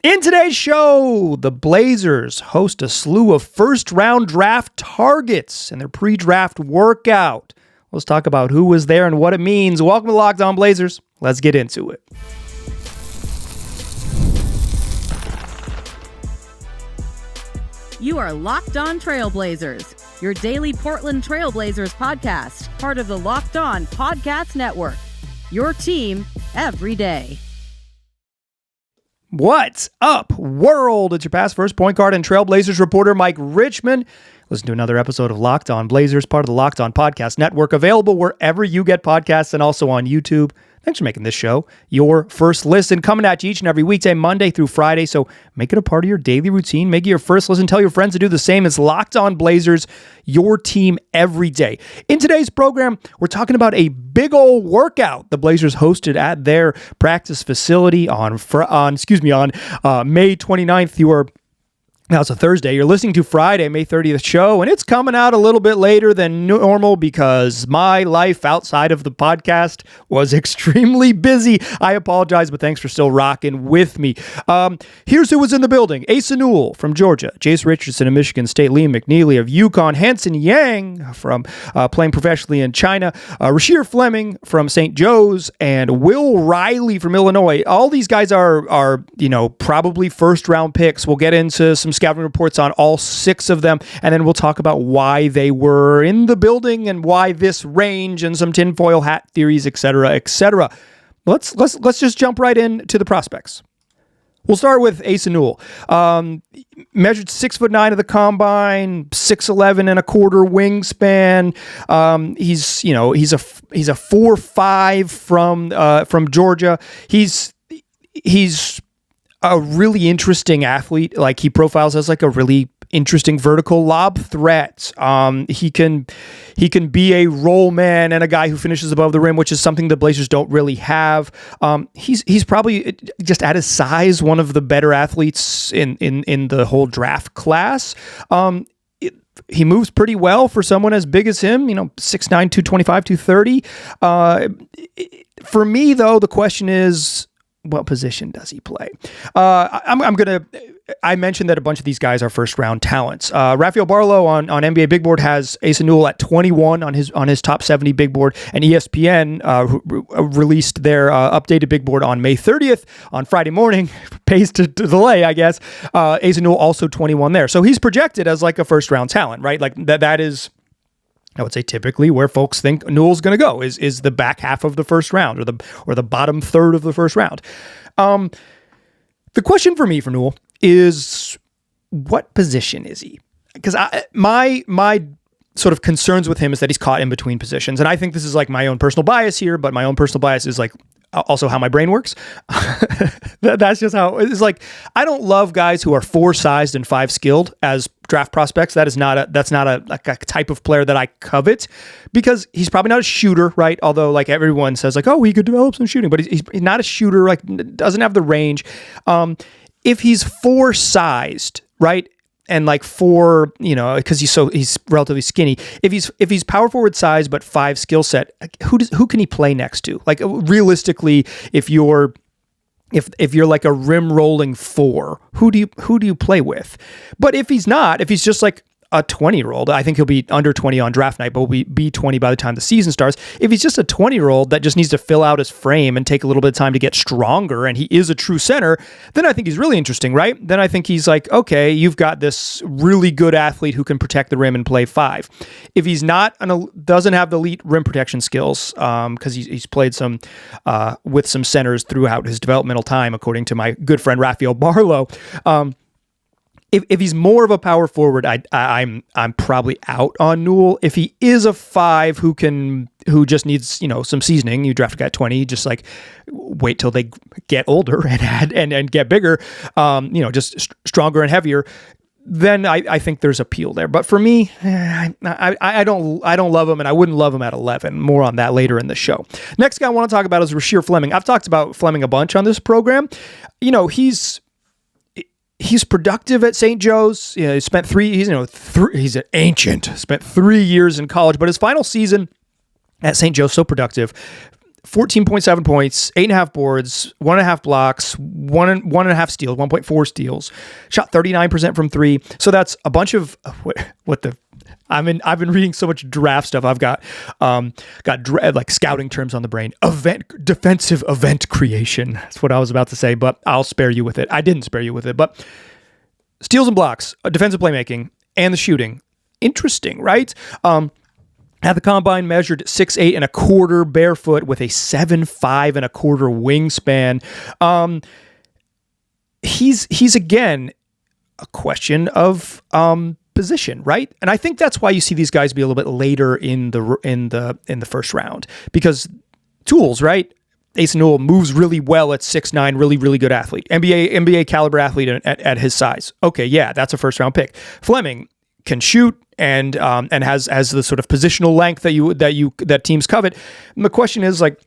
In today's show, the Blazers host a slew of first-round draft targets and their pre-draft workout. Let's talk about who was there and what it means. Welcome to Locked On Blazers. Let's get into it. You are Locked On Trailblazers, your daily Portland Trailblazers podcast, part of the Locked On Podcast Network. Your team every day. What's up, world? It's your past first point guard and Trailblazers reporter, Mike Richmond. Listen to another episode of Locked On Blazers, part of the Locked On Podcast Network, available wherever you get podcasts and also on YouTube. Thanks for making this show your first listen, coming at you each and every weekday, Monday through Friday. So make it a part of your daily routine. Make it your first listen. Tell your friends to do the same. It's Locked On Blazers, your team every day. In today's program, we're talking about a big old workout the Blazers hosted at their practice facility on May 29th. Now it's a Thursday. You're listening to Friday, May 30th show, and it's coming out a little bit later than normal because my life outside of the podcast was extremely busy. I apologize, but thanks for still rocking with me. Here's who was in the building. Asa Newell from Georgia, Jase Richardson of Michigan State, Riley and Hansen of UConn, Hansen Yang from playing professionally in China, Rasheer Fleming from St. Joe's, and Will Riley from Illinois. All these guys are probably first-round picks. We'll get into some scouting reports on all six of them, and then we'll talk about why they were in the building and why this range and some tinfoil hat theories, etc., etc. Let's just jump right into the prospects. We'll start with Asa Newell. Measured 6'9" of the combine, 6'11" and a quarter wingspan. He's a 4'5" from Georgia. He's a really interesting athlete. Like, he profiles as like a really interesting vertical lob threat. He can be a roll man and a guy who finishes above the rim, which is something the Blazers don't really have. He's probably, just at his size, one of the better athletes in the whole draft class. He moves pretty well for someone as big as him, 6'9", 225, 230. For me, though, the question is, what position does he play? I mentioned that a bunch of these guys are first round talents. Rafael Barlow on NBA Big Board has Asa Newell at 21 on his top 70 Big Board, and ESPN released their updated Big Board on May 30th on Friday morning. Pays to delay, I guess. Asa Newell also 21 there, so he's projected as like a first round talent, right? Like that is, I would say, typically where folks think Newell's going to go is the back half of the first round or the bottom third of the first round. The question for me for Newell is, what position is he? Because my sort of concerns with him is that he's caught in between positions, and I think this is like my own personal bias here, but my own personal bias is like also how my brain works. That's just how it's like. I don't love guys who are 4 sized and 5 skilled as draft prospects. That's not a type of player that I covet, because he's probably not a shooter, right? Although like everyone says like, oh, he could develop some shooting, but he's not a shooter, like doesn't have the range. If he's 4 sized, right? And like 4, because he's relatively skinny. If he's power forward size but 5 skill set, who can he play next to? Like, realistically, if you're like a rim rolling 4, who do you play with? But if he's just like a 20-year-old, I think he'll be under 20 on draft night, but will be 20 by the time the season starts. If he's just a 20-year-old that just needs to fill out his frame and take a little bit of time to get stronger, and he is a true center, then I think he's really interesting, right? Then I think he's like, okay, you've got this really good athlete who can protect the rim and play 5. If he's doesn't have the elite rim protection skills, because he's played some with some centers throughout his developmental time, according to my good friend Rafael Barlow. If he's more of a power forward, I'm probably out on Newell. If he is a 5 who just needs some seasoning, you draft a guy at 20, just like wait till they get older and get bigger, just stronger and heavier. Then I think there's appeal there. But for me, I don't love him, and I wouldn't love him at 11. More on that later in the show. Next guy I want to talk about is Rasheer Fleming. I've talked about Fleming a bunch on this program. He's productive at St. Joe's. He spent he's an ancient. Spent 3 years in college, but his final season at St. Joe's, so productive. 14.7 points, 8.5 boards, 1.5 blocks, 1.5 steals, 1.4 steals, shot 39% from three. So that's a bunch of I've been reading so much draft stuff. I've got like scouting terms on the brain. Defensive event creation. That's what I was about to say, but I'll spare you with it. I didn't spare you with it, but steals and blocks, defensive playmaking, and the shooting. Interesting, right? At the combine, measured 6'8" and a quarter barefoot with a 7'5" and a quarter wingspan. He's again a question of position, right? And I think that's why you see these guys be a little bit later in the first round, because tools, right? Asa Newell moves really well at 6'9", really good athlete, NBA caliber athlete at his size. Okay, yeah, that's a first round pick. Fleming can shoot and has the sort of positional length that teams covet. And the question is, like,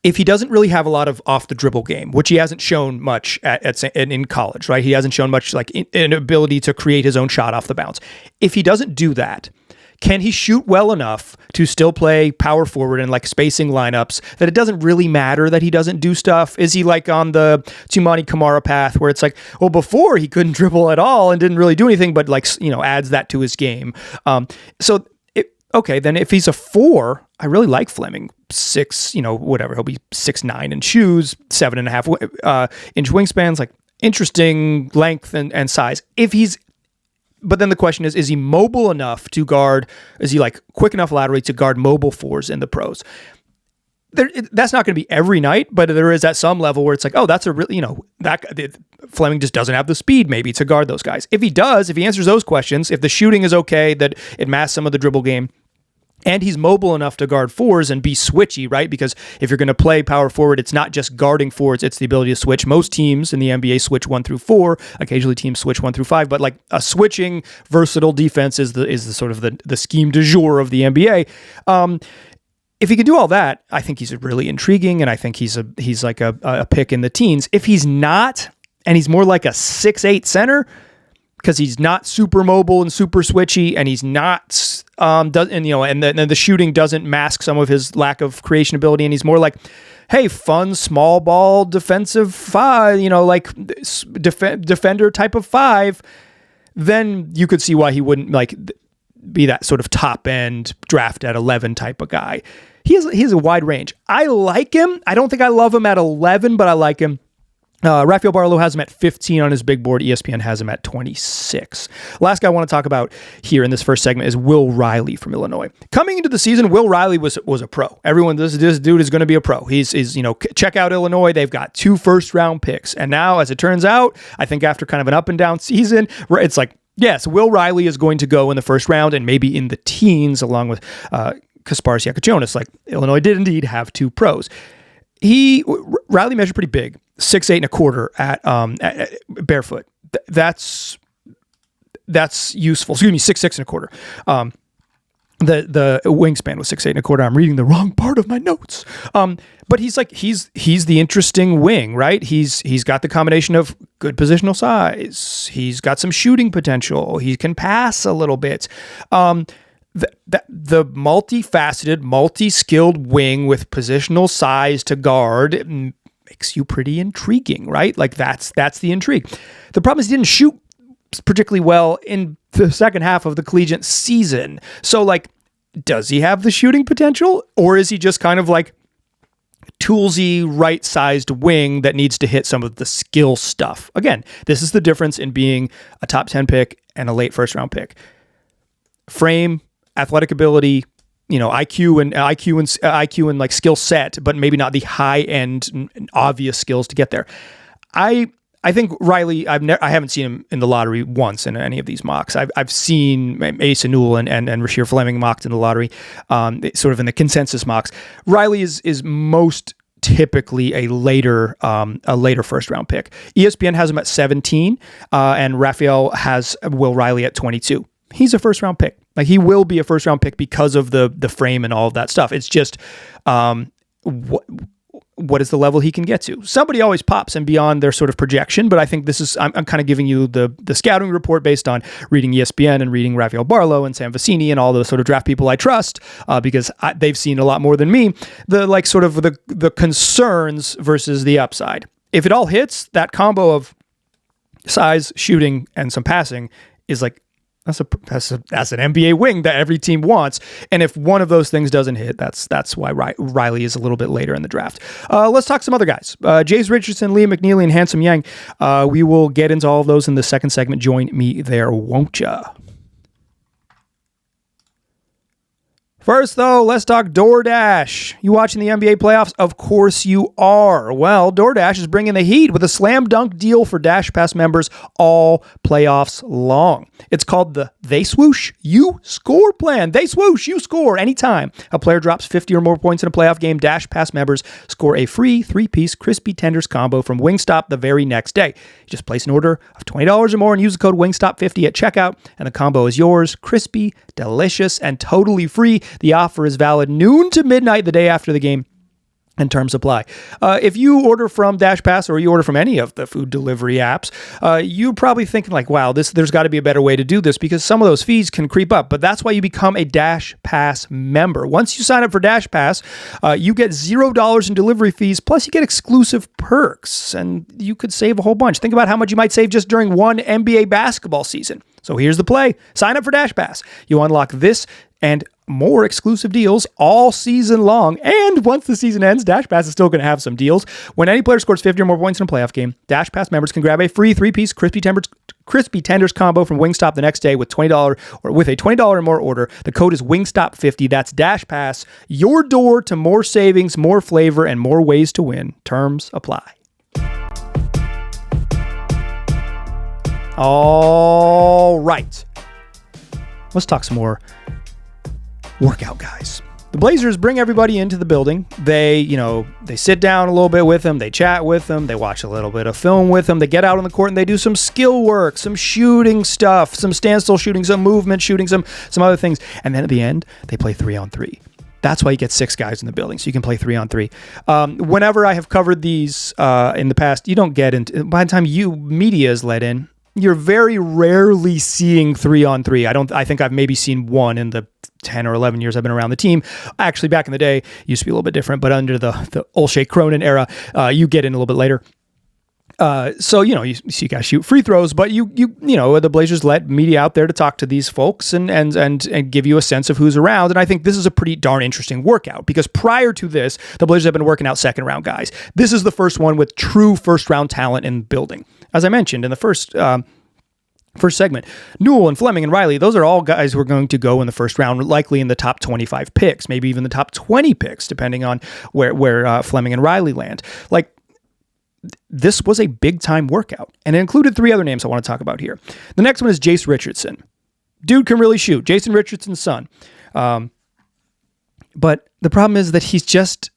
if he doesn't really have a lot of off the dribble game, which he hasn't shown much in college, right? He hasn't shown much like an ability to create his own shot off the bounce. If he doesn't do that, can he shoot well enough to still play power forward and like spacing lineups that it doesn't really matter that he doesn't do stuff? Is he like on the Tumani Kamara path where it's like, well, before he couldn't dribble at all and didn't really do anything, but like, adds that to his game. Okay, then if he's a 4, I really like Fleming. 6, whatever. He'll be 6'9" in shoes, 7.5 inch wingspans, like interesting length and size. But then the question is he mobile enough to guard? Is he like quick enough laterally to guard mobile 4s in the pros? That's not going to be every night, but there is at some level where it's like, oh, that's a really, Fleming just doesn't have the speed maybe to guard those guys. If he answers those questions, if the shooting is okay, that it masks some of the dribble game, and he's mobile enough to guard 4s and be switchy, right? Because if you're going to play power forward, it's not just guarding 4s, it's the ability to switch. Most teams in the NBA switch 1 through 4. Occasionally teams switch 1 through 5, but like a switching versatile defense is the sort of the scheme du jour of the NBA. If he can do all that, I think he's really intriguing, and I think he's like a pick in the teens. If he's not, and he's more like a 6'8" center, because he's not super mobile and super switchy, and he's not and the shooting doesn't mask some of his lack of creation ability, and he's more like, hey, fun small ball defensive 5, defender type of 5, then you could see why he wouldn't like be that sort of top end draft at 11 type of guy. He has a wide range. I like him. I don't think I love him at 11, but I like him. Rafael Barlow has him at 15 on his big board. ESPN has him at 26. Last guy I want to talk about here in this first segment is Will Riley from Illinois. Coming into the season, Will Riley was a pro. Everyone, this dude is going to be a pro. He's check out Illinois. They've got 2 first-round picks. And now, as it turns out, I think after kind of an up and down season, it's like, yes, Will Riley is going to go in the first round and maybe in the teens along with Kasparis Yakachionis. Like, Illinois did indeed have 2 pros. Riley measured pretty big, 6'8" and a quarter at barefoot. That's useful. Excuse me, 6'6" and a quarter. The wingspan was 6'8" and a quarter. I'm reading the wrong part of my notes. But he's the interesting wing, right? He's got the combination of good positional size. He's got some shooting potential. He can pass a little bit. The multifaceted, multi-skilled wing with positional size to guard makes you pretty intriguing, right? Like that's the intrigue. The problem is he didn't shoot particularly well in the second half of the collegiate season. So like, does he have the shooting potential, or is he just kind of like toolsy, right-sized wing that needs to hit some of the skill stuff? Again, this is the difference in being a top 10 pick and a late first round pick. Frame, athletic ability, IQ and like skill set, but maybe not the high end obvious skills to get there. I think Riley, I haven't seen him in the lottery once in any of these mocks. I've seen Asa Newell and Rasheer Fleming mocked in the lottery, sort of in the consensus mocks. Riley is most typically a later first round pick. ESPN has him at 17, and Raphael has Will Riley at 22. He's a first round pick. Like, he will be a first round pick because of the frame and all of that stuff. It's just what what is the level he can get to? Somebody always pops and beyond their sort of projection, but I think this is, I'm kind of giving you the scouting report based on reading ESPN and reading Rafael Barlow and Sam Vecini and all the sort of draft people I trust, because they've seen a lot more than me, the concerns versus the upside. If it all hits, that combo of size, shooting, and some passing is like, that's an NBA wing that every team wants. And if one of those things doesn't hit, that's why Riley is a little bit later in the draft. Let's talk some other guys. Jase Richardson, Liam McNeeley, and Hansen Yang. We will get into all of those in the second segment. Join me there, won't ya? First, though, let's talk DoorDash. You watching the NBA playoffs? Of course you are. Well, DoorDash is bringing the heat with a slam dunk deal for Dash Pass members all playoffs long. It's called the They Swoosh, You Score plan. They swoosh, you score. Anytime a player drops 50 or more points in a playoff game, Dash Pass members score a free 3-piece crispy tenders combo from Wingstop the very next day. You just place an order of $20 or more and use the code Wingstop50 at checkout, and the combo is yours. Crispy, delicious, and totally free. The offer is valid noon to midnight the day after the game, and terms apply. If you order from Dash Pass or you order from any of the food delivery apps, you're probably thinking like, wow, there's got to be a better way to do this because some of those fees can creep up. But that's why you become a Dash Pass member. Once you sign up for Dash Pass, you get $0 in delivery fees, plus you get exclusive perks, and you could save a whole bunch. Think about how much you might save just during one NBA basketball season. So here's the play. Sign up for Dash Pass. You unlock this and more exclusive deals all season long. And once the season ends, Dash Pass is still going to have some deals. When any player scores 50 or more points in a playoff game, Dash Pass members can grab a free 3-piece crispy tenders combo from Wingstop the next day with $20 or with a $20 or more order. The code is Wingstop50. That's Dash Pass, your door to more savings, more flavor, and more ways to win. Terms apply. All right. Let's talk some more workout guys. The Blazers bring everybody into the building. They sit down a little bit with them. They chat with them. They watch a little bit of film with them. They get out on the court and they do some skill work, some shooting stuff, some standstill shooting, some movement shooting, some other things. And then at the end, they play 3-on-3. That's why you get 6 guys in the building, so you can play 3-on-3. Whenever I have covered these in the past, you don't get into, by the time media is let in, you're very rarely seeing 3-on-3. I think I've maybe seen one in the 10 or 11 years I've been around the team. Actually, back in the day, it used to be a little bit different, but under the Olshey Cronin era, you get in a little bit later. So, you see guys shoot free throws, but the Blazers let media out there to talk to these folks and give you a sense of who's around. And I think this is a pretty darn interesting workout because prior to this, the Blazers have been working out second round guys. This is the first one with true first round talent in the building. As I mentioned in the first segment, Newell and Fleming and Riley, those are all guys who are going to go in the first round, likely in the top 25 picks, maybe even the top 20 picks, depending on where Fleming and Riley land. Like, this was a big-time workout, and it included 3 other names I want to talk about here. The next one is Jase Richardson. Dude can really shoot. Jason Richardson's son. But the problem is that he's just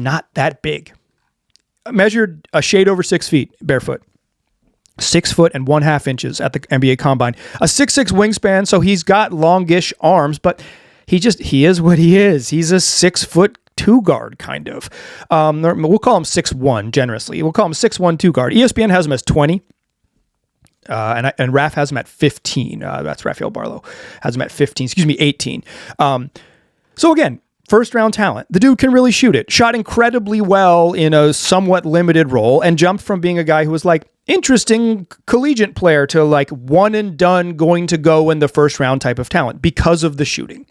not that big. Measured a shade over 6 feet, barefoot. 6 foot and 1/2 inches at the NBA Combine. A 6'6" wingspan, so he's got longish arms, but he is what he is. He's a 6'2" guard, kind of. We'll call him 6'1" generously. We'll call him 6'1" 2 guard. ESPN has him as 20. And Raf has him at 15. That's Rafael Barlow. Has him at 15. 18. So again, first round talent. The dude can really shoot it. Shot incredibly well in a somewhat limited role and jumped from being a guy who was like interesting collegiate player to like one and done going to go in the first round type of talent because of the shooting.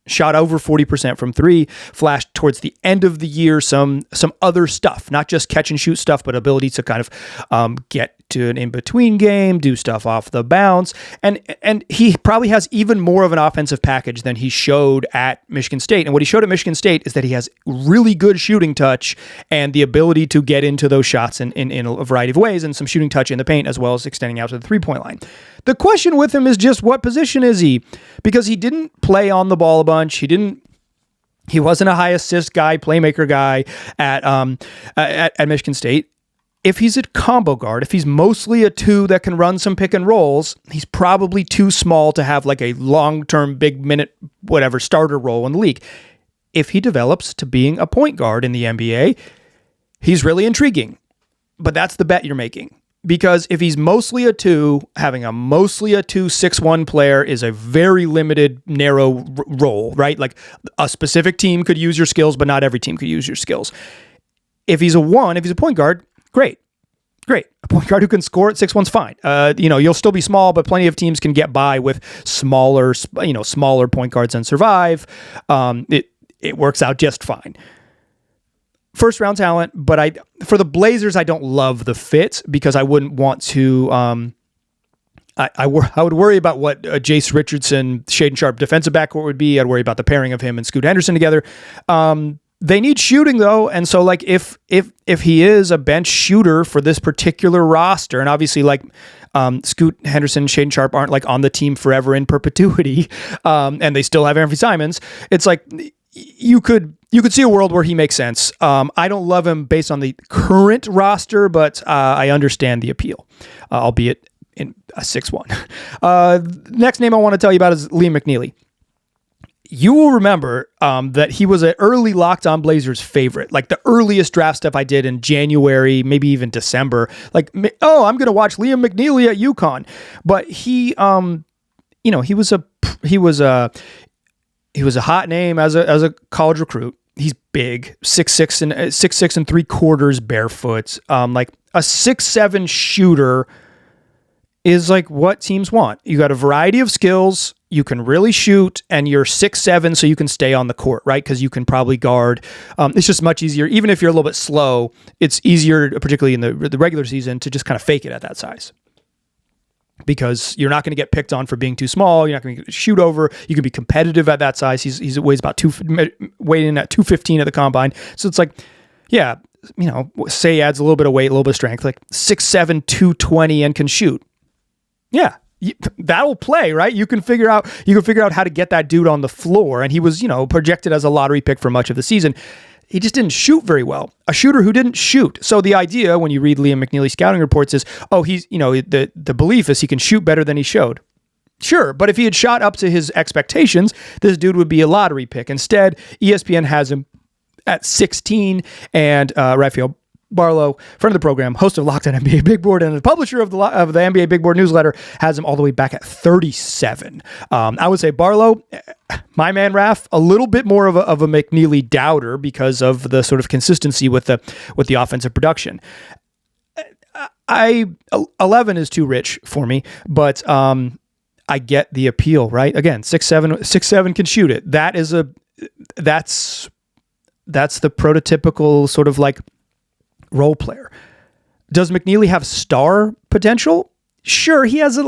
Shot over 40% from 3, flashed towards the end of the year some other stuff, not just catch and shoot stuff, but ability to kind of get to an in-between game, do stuff off the bounce. And he probably has even more of an offensive package than he showed at Michigan State. And what he showed at Michigan State is that he has really good shooting touch and the ability to get into those shots in a variety of ways and some shooting touch in the paint as well as extending out to the three-point line. The question with him is just what position is he? Because he didn't play on the ball a bunch. He wasn't a high assist guy, playmaker guy at Michigan State. If he's a combo guard, if he's mostly a 2 that can run some pick and rolls, he's probably too small to have like a long-term big minute, whatever, starter role in the league. if he develops to being a point guard in the NBA, he's really intriguing. But that's the bet you're making. Because if he's mostly a 2, having a mostly a 2 6'1" player is a very limited, narrow role, right? Like a specific team could use your skills, but not every team could use your skills. If he's a 1, if he's a point guard, great. A point guard who can score at 6'1's fine. You'll still be small, but plenty of teams can get by with smaller point guards and survive. It works out just fine. First round talent, but for the Blazers, I don't love the fit because I wouldn't want to. I would worry about what Jase Richardson, Shaedon Sharpe defensive backcourt would be. I'd worry about the pairing of him and Scoot Henderson together. They need shooting though, and so like if he is a bench shooter for this particular roster, and obviously like Scoot Henderson, Shaedon Sharpe aren't like on the team forever in perpetuity, and they still have Anthony Simons. It's like you could see a world where he makes sense. I don't love him based on the current roster, but I understand the appeal, albeit in a 6'1". Next name I want to tell you about is Liam McNeeley. You will remember that he was an early Locked On Blazers favorite, like the earliest draft stuff I did in January, maybe even December. Like, I'm going to watch Liam McNeeley at UConn. But he was a hot name as a college recruit. He's big, 6'6" and 6'6" 3/4 barefoot. Like a 6'7" shooter is like what teams want. You got a variety of skills. You can really shoot, and you're 6'7", so you can stay on the court, right? Because you can probably guard. It's just much easier. Even if you're a little bit slow, it's easier, particularly in the regular season, to just kind of fake it at that size. Because you're not going to get picked on for being too small. You're not going to shoot over. You can be competitive at that size. He weighs about weighed in at 215 at the combine. So it's like, yeah, say he adds a little bit of weight, a little bit of strength, like 6'7", 220, and can shoot. Yeah. That'll play, right? You can figure out how to get that dude on the floor. And he was, projected as a lottery pick for much of the season. He just didn't shoot very well. A shooter who didn't shoot. So the idea when you read Liam McNeeley scouting reports is, he's, the belief is he can shoot better than he showed. Sure, but if he had shot up to his expectations, this dude would be a lottery pick. Instead, ESPN has him at 16, and Rafael Barlow, friend of the program, host of Locked On NBA Big Board, and the publisher of the NBA Big Board newsletter, has him all the way back at 37. I would say Barlow, my man Raf, a little bit more of a McNeeley doubter because of the sort of consistency with the offensive production. 11 is too rich for me, but I get the appeal, right? Again, 6'7" can shoot it. That's the prototypical sort of like role player. Does McNeeley have star potential? Sure, he has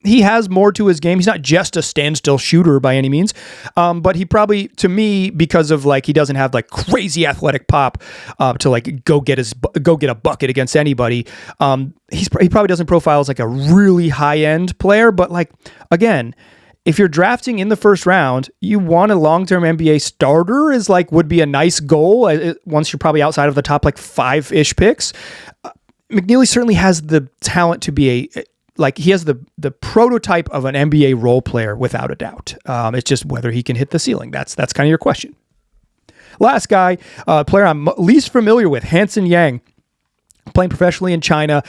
he has more to his game. He's not just a standstill shooter by any means, but he probably, to me, because of he doesn't have crazy athletic pop to go get a bucket against anybody. He probably doesn't profile as a really high end player, but again, if you're drafting in the first round, you want a long-term NBA starter would be a nice goal once you're probably outside of the top 5-ish picks. McNeeley certainly has the talent to be he has the prototype of an NBA role player without a doubt. It's just whether he can hit the ceiling. That's kind of your question. Last guy, player I'm least familiar with, Hansen Yang. Playing professionally in China,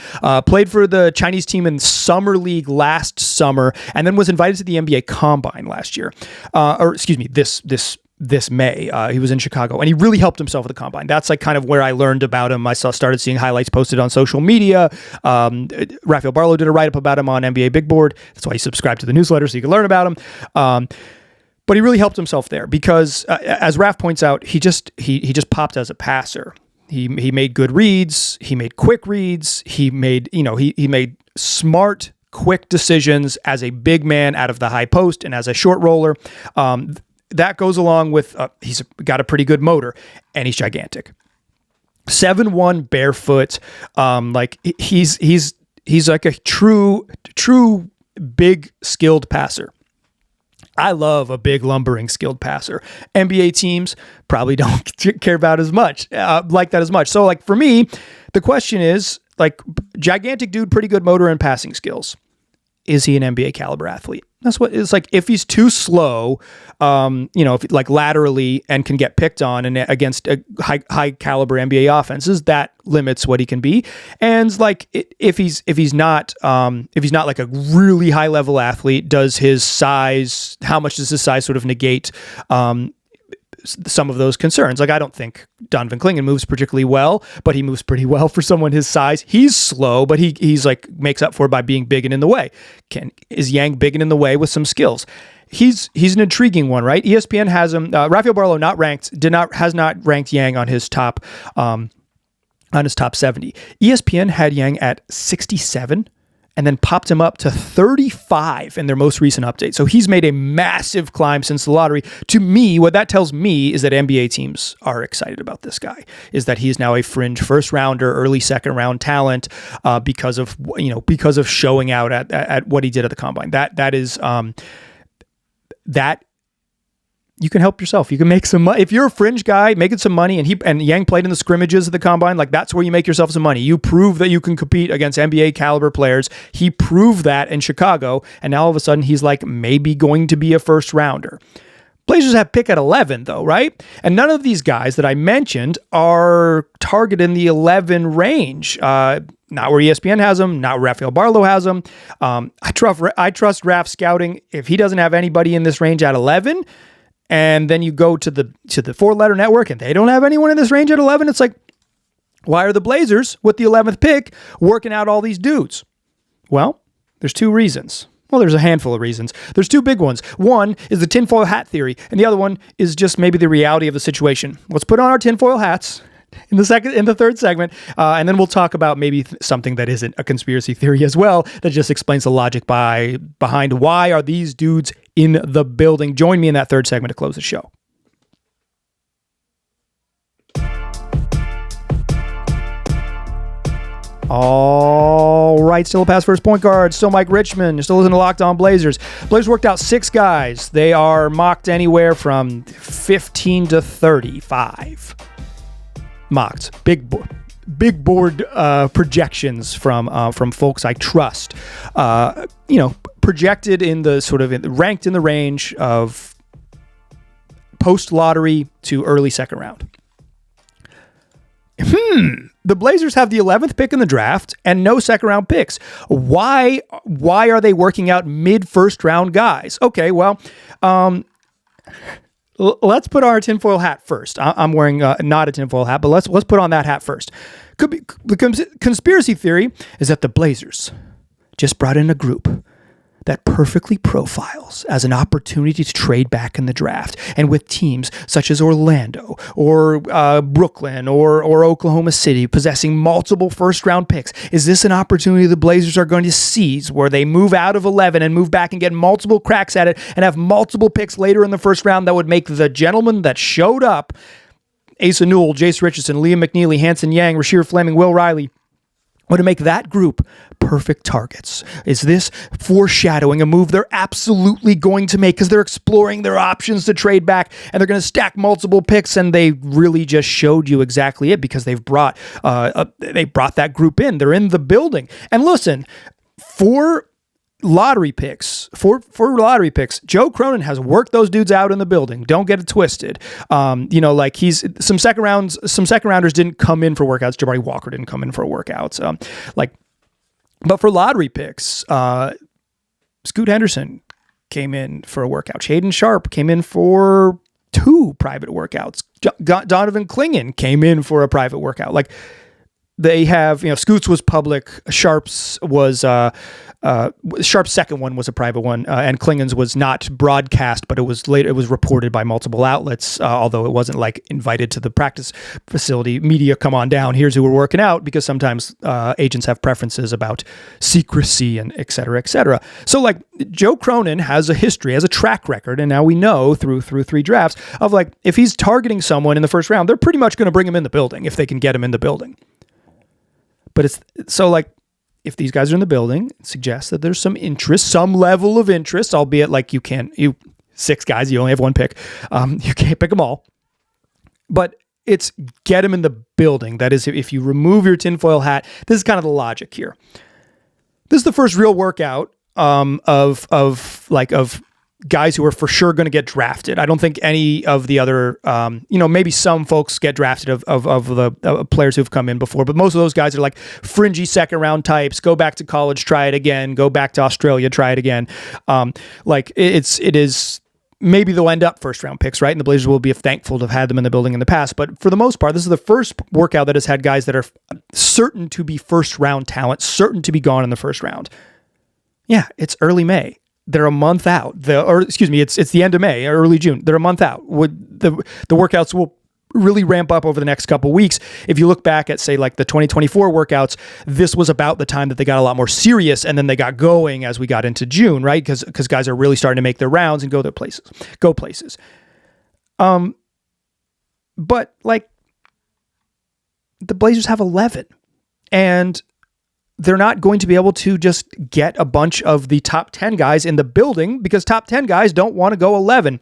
played for the Chinese team in Summer League last summer, and then was invited to the NBA Combine last year. This May. He was in Chicago, and he really helped himself at the Combine. That's kind of where I learned about him. I started seeing highlights posted on social media. Rafael Barlow did a write-up about him on NBA Big Board. That's why you subscribe to the newsletter, so you can learn about him. But he really helped himself there because, as Raf points out, he just popped as a passer. He made good reads. He made quick reads. He made smart, quick decisions as a big man out of the high post and as a short roller. That goes along with he's got a pretty good motor, and he's gigantic. 7'1" barefoot. He's like a true big skilled passer. I love a big lumbering skilled passer. NBA teams probably don't care about as much, that as much. So for me, the question is gigantic dude, pretty good motor and passing skills. is he an NBA caliber athlete? That's what it's like. If he's too slow, if like laterally and can get picked on and against a high caliber NBA offenses, that limits what he can be. And like if he's not like a really high level athlete, does his size? How much does his size sort of negate some of those concerns? Like, I don't think Donovan Clingan moves particularly well, but he moves pretty well for someone his size. He's slow, but he's like makes up for it by being big and in the way. Is Yang big and in the way with some skills? He's an intriguing one, right? ESPN has him. Rafael Barlow has not ranked Yang on his top 70. ESPN had Yang at 67. And then popped him up to 35 in their most recent update. So he's made a massive climb since the lottery. To me, what that tells me is that NBA teams are excited about this guy, is that he's now a fringe first rounder, early second round talent because of showing out at what he did at the combine. That you can help yourself. You can make some money. If you're a fringe guy making some money, and Yang played in the scrimmages at the combine, like that's where you make yourself some money. You prove that you can compete against NBA caliber players. He proved that in Chicago, and now all of a sudden he's like maybe going to be a first rounder. Blazers have pick at 11 though, right? And none of these guys that I mentioned are targeted in the 11 range. Not where ESPN has them, not where Rafael Barlow has them. I trust Raf scouting. If he doesn't have anybody in this range at 11, and then you go to the four-letter network and they don't have anyone in this range at 11. It's like, why are the Blazers with the 11th pick working out all these dudes? Well, there's two reasons. Well, there's a handful of reasons. There's two big ones. One is the tinfoil hat theory, and the other one is just maybe the reality of the situation. Let's put on our tinfoil hats in the third segment, and then we'll talk about maybe something that isn't a conspiracy theory as well, that just explains the logic behind why are these dudes in the building. Join me in that third segment to close the show. All right, still a pass first point guard. Still Mike Richmond. You're still listening to Locked On Blazers. Blazers worked out 6 guys. They are mocked anywhere from 15 to 35. Mocked. Big board projections from folks I trust. Projected in the sort of ranked in the range of post lottery to early second round. The Blazers have the 11th pick in the draft and no second round picks. Why are they working out mid first round guys? Okay, well, let's put our tinfoil hat first. I'm wearing not a tinfoil hat, but let's put on that hat first. The conspiracy theory is that the Blazers just brought in a group that perfectly profiles as an opportunity to trade back in the draft. And with teams such as Orlando or Brooklyn or Oklahoma City possessing multiple first-round picks, is this an opportunity the Blazers are going to seize where they move out of 11 and move back and get multiple cracks at it and have multiple picks later in the first round that would make the gentlemen that showed up, Asa Newell, Jase Richardson, Liam McNeeley, Hansen Yang, Rasheer Fleming, Will Riley, would make that group perfect targets? Is this foreshadowing a move they're absolutely going to make because they're exploring their options to trade back and they're going to stack multiple picks, and they really just showed you exactly it because they've brought that group in. They're in the building. And listen, for lottery picks, Joe Cronin has worked those dudes out in the building. Don't get it twisted. He's some second rounders didn't come in for workouts. Jabari Walker didn't come in for workouts. But for lottery picks, Scoot Henderson came in for a workout. Shaedon Sharpe came in for 2 private workouts. Donovan Clingan came in for a private workout. Like, they have, Scoot's was public. Sharpe's was Sharpe's second one was a private one, and Clingan's was not broadcast, but it was reported by multiple outlets. Although it wasn't like invited to the practice facility. Media, come on down. Here's who we're working out, because sometimes agents have preferences about secrecy and et cetera, et cetera. So like Joe Cronin has a history, has a track record, and now we know through 3 drafts of like if he's targeting someone in the first round, they're pretty much going to bring him in the building if they can get him in the building. But it's so like if these guys are in the building, it suggests that there's some interest, some level of interest, albeit like you 6 guys, you only have 1 pick. You can't pick them all. But it's get them in the building. That is, if you remove your tinfoil hat, this is kind of the logic here. This is the first real workout of guys who are for sure going to get drafted. I don't think any of the other, maybe some folks get drafted of the players who've come in before, but most of those guys are like fringy second round types. Go back to college, try it again. Go back to Australia, try it again. It is. Maybe they'll end up first round picks, right? And the Blazers will be thankful to have had them in the building in the past. But for the most part, this is the first workout that has had guys that are certain to be first round talent, certain to be gone in the first round. Yeah, it's early May. They're a month out. It's the end of May, early June. They're a month out. The workouts will really ramp up over the next couple weeks. If you look back at, say, like the 2024 workouts, this was about the time that they got a lot more serious, and then they got going as we got into June, right? Because guys are really starting to make their rounds and go places. But like the Blazers have 11, and they're not going to be able to just get a bunch of the top 10 guys in the building because top 10 guys don't want to go 11.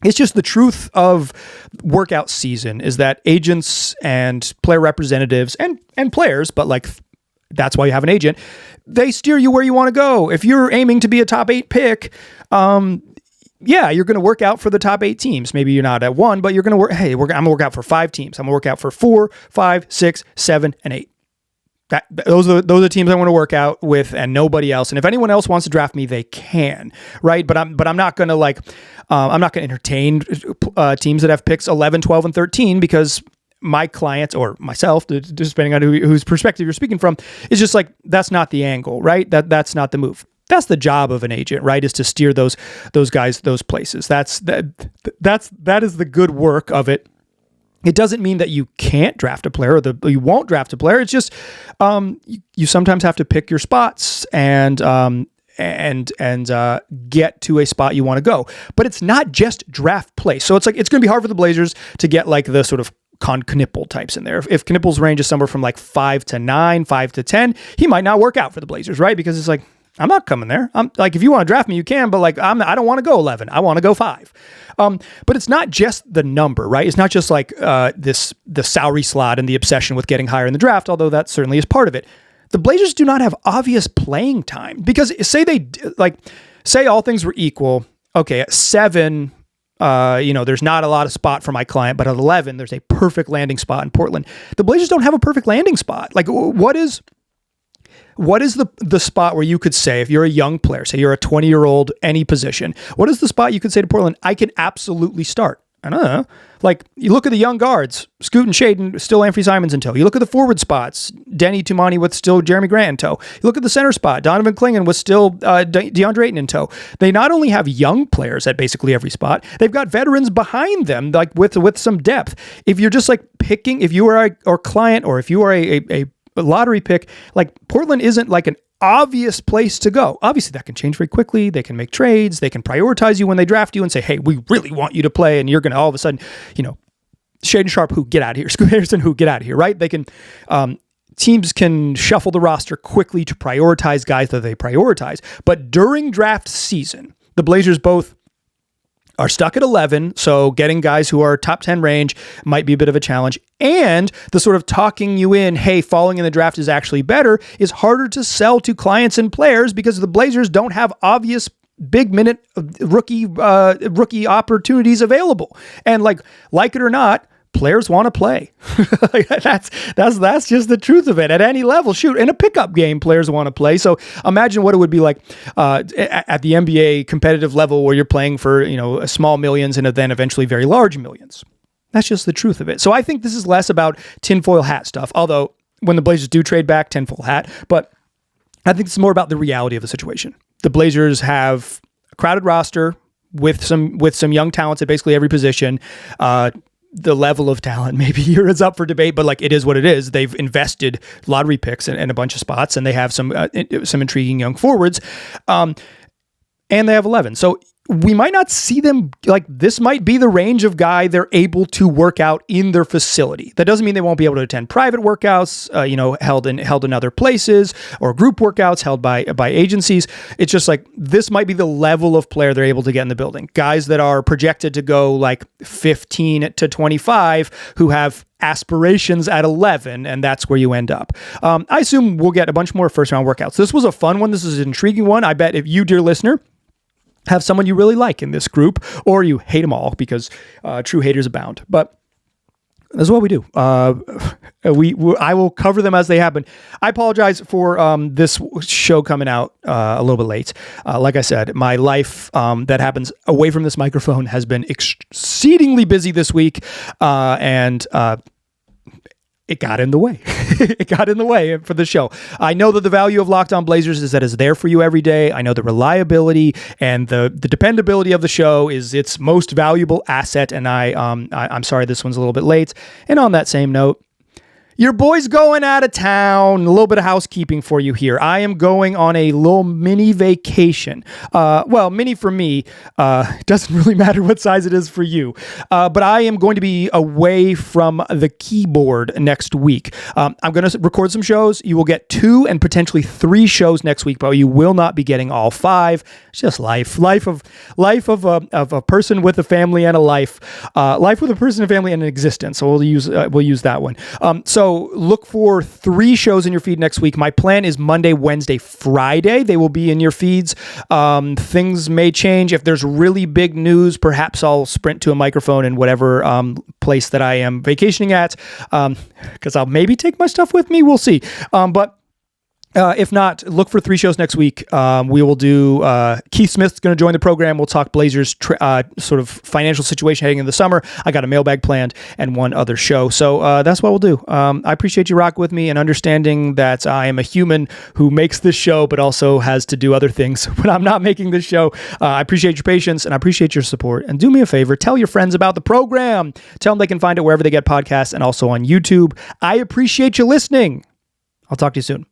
It's just the truth of workout season is that agents and player representatives and players, but like that's why you have an agent, they steer you where you want to go. If you're aiming to be a top 8 pick, you're going to work out for the top 8 teams. Maybe you're not at 1, but you're going to work. Hey, I'm going to work out for 5 teams. I'm going to work out for 4, 5, 6, 7, and 8. Those are the teams I want to work out with, and nobody else. And if anyone else wants to draft me, they can, right? But I'm not going to I'm not going to entertain teams that have picks 11, 12, and 13 because my clients or myself, depending on whose perspective you're speaking from, is just like that's not the angle, right? That's not the move. That's the job of an agent, right? Is to steer those guys those places. That is the good work of it. It doesn't mean that you can't draft a player or you won't draft a player. It's just you sometimes have to pick your spots and get to a spot you want to go. But it's not just draft place. So it's like it's going to be hard for the Blazers to get like the sort of Knippel types in there. If Knippel's range is somewhere from like 5 to 9, 5 to 10, he might not work out for the Blazers, right? Because it's like, I'm not coming there. I'm like, if you want to draft me, you can, but like, I don't want to go 11. I want to go 5. But it's not just the number, right? It's not just like the salary slot and the obsession with getting higher in the draft, although that certainly is part of it. The Blazers do not have obvious playing time because say all things were equal. Okay, at 7, there's not a lot of spot for my client, but at 11, there's a perfect landing spot in Portland. The Blazers don't have a perfect landing spot. Like, what is the spot where you could say, if you're a young player, say you're a 20-year-old, any position, what is the spot you could say to Portland, I can absolutely start? I don't know. Like, you look at the young guards, Scoot and Shaden, still Anthony Simons in tow. You look at the forward spots, Denny Tumani with still Jeremy Grant in tow. You look at the center spot, Donovan Clingan with still DeAndre Ayton in tow. They not only have young players at basically every spot, they've got veterans behind them, like with some depth. If you're just like picking, if you are a client or if you are a lottery pick, like Portland isn't like an obvious place to go. Obviously that can change very quickly. They can make trades. They can prioritize you when they draft you and say, hey, we really want you to play. And you're going to all of a sudden, Shaden Sharp, who get out of here, Scoot Henderson, who get out of here, right? They can, teams can shuffle the roster quickly to prioritize guys that they prioritize. But during draft season, the Blazers both are stuck at 11, so getting guys who are top 10 range might be a bit of a challenge. And the sort of talking you in, hey, falling in the draft is actually better, is harder to sell to clients and players because the Blazers don't have obvious big minute rookie opportunities available. And like it or not, players want to play. That's just the truth of it. At any level, shoot, in a pickup game, players want to play. So imagine what it would be like at the NBA competitive level where you're playing for small millions and then eventually very large millions. That's just the truth of it. So I think this is less about tinfoil hat stuff, although when the Blazers do trade back, tinfoil hat, but I think it's more about the reality of the situation. The Blazers have a crowded roster with some young talents at basically every position. The level of talent maybe here is up for debate, but like it is what it is. They've invested lottery picks in a bunch of spots, and they have some intriguing young forwards, and they have 11. So we might not see them, like, this might be the range of guy they're able to work out in their facility. That doesn't mean they won't be able to attend private workouts, held in other places, or group workouts held by agencies. It's just like, this might be the level of player they're able to get in the building. Guys that are projected to go like 15 to 25 who have aspirations at 11, and that's where you end up. I assume we'll get a bunch more first round workouts. This was a fun one. This is an intriguing one. I bet if you, dear listener, have someone you really like in this group, or you hate them all, because true haters abound. But that's what we do. I will cover them as they happen. I apologize for this show coming out a little bit late. Like I said, my life that happens away from this microphone has been exceedingly busy this week, and it got in the way. It got in the way for the show. I know that the value of Locked On Blazers is that it's there for you every day. I know the reliability and the dependability of the show is its most valuable asset. And I'm sorry this one's a little bit late. And on that same note, your boy's going out of town. A little bit of housekeeping for you here. I am going on a little mini vacation. Well, mini for me. Doesn't really matter what size it is for you. But I am going to be away from the keyboard next week. I'm going to record some shows. You will get 2 and potentially 3 shows next week, but you will not be getting all 5. It's just life of a person with a family and a life. Life with a person, a family, and an existence. So we'll use that one. So look for 3 shows in your feed next week. My plan is Monday, Wednesday, Friday. They will be in your feeds. Things may change. If there's really big news, perhaps I'll sprint to a microphone in whatever place that I am vacationing at, because I'll maybe take my stuff with me. We'll see. But if not, look for 3 shows next week. We will do, Keith Smith's going to join the program. We'll talk Blazers sort of financial situation heading into the summer. I got a mailbag planned and one other show. So that's what we'll do. I appreciate you rocking with me and understanding that I am a human who makes this show, but also has to do other things when I'm not making this show. I appreciate your patience and I appreciate your support. And do me a favor, tell your friends about the program. Tell them they can find it wherever they get podcasts and also on YouTube. I appreciate you listening. I'll talk to you soon.